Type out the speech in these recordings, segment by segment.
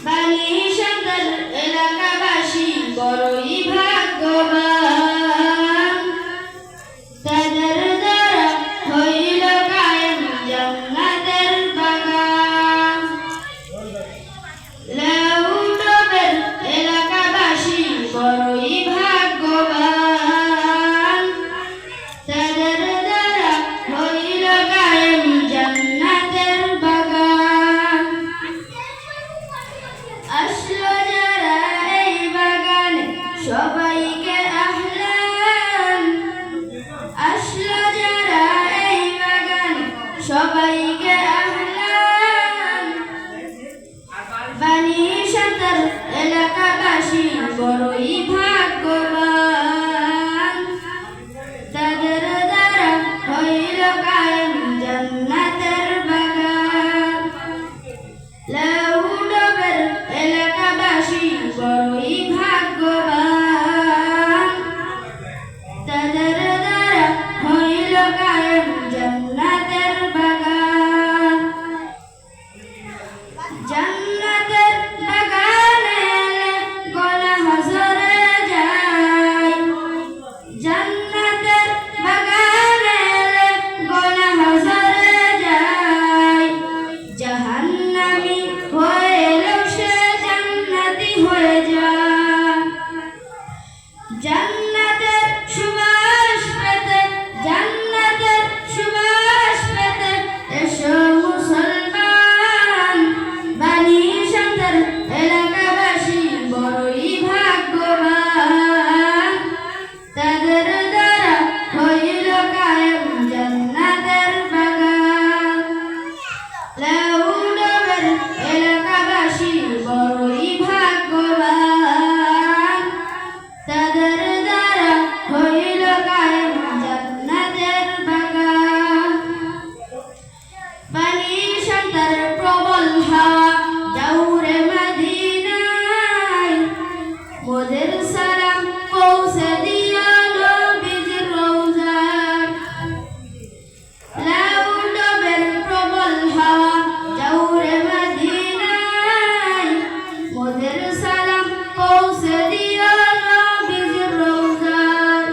বালিশান্তর এলাকাবাসী বড়ই ভাগ্যবান, তাদের দ্বারা হইল কায়েম জান্নাতের বাগান। লাউডবের এলাকাবাসী বড়ই ভাগ্যবান, তাদের দ্বারা হইল কায়েম জান্নাতের বাগান। আসলো যারা এই বাগানে সবাইকে আহলান, আসলো যারা এই বাগানে সবাইকে আহলান। বালিশান্তর এলাকাবাসী বড়ই ভাগ্যবান, তাদের দ্বারা হইল কায়েম জান্নাতের বাগান। লাউডবের এলাকাবাসী বড়ই ভাগ্যবান, তাদের দ্বারা হইল কায়েম জান্নাতের বাগান। জান্নাতের বাগানে এলে গুনাহ ঝরে যায়, জান্নাতের বাগানে এলে গুনাহ ঝরে যায়। জাহান্নামী হইলেও সে জান্নাতি হয়ে যায়। জান্নাতের সুবাস পেতে, জান্নাতের সুবাস পেতে এসো মুসলমান। বালিশান্তর এলাকাবাসী বড়ই ভাগ্যবান, তাদের দ্বারা হইল কায়েম জান্নাতের বাগান। লাউডবের এলাকাবাসী বড়ই ভাগ্যবান, তাদের দ্বারা হইল কায়েম জান্নাতের বাগান। বালিশান্তর প্রবল হাওয়া যাউরে মদিনায়, মোদের সালাম পৌঁছে দিও নবীজির রওজায়। লাউডবের প্রবল হাওয়া যাউরে মদিনায়, মোদের সালাম পৌঁছে দিও নবীজির রওজায়।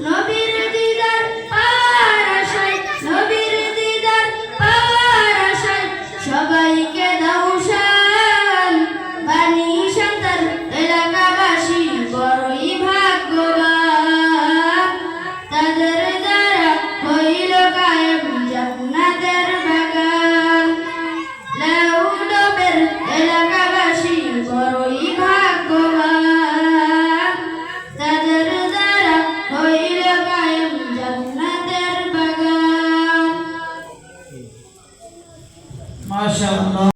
নবীর দিদার পাওয়ার আশায়, নবীর দিদার পাওয়ার আশায় সবাইকে দাও শান। বালিশান্তর এলাকাবাসী বড়ই ভাগ্যবান, তাদের দ্বারা হইল কায়েম জান্নাতের বাগান। লাউডবের এলাকা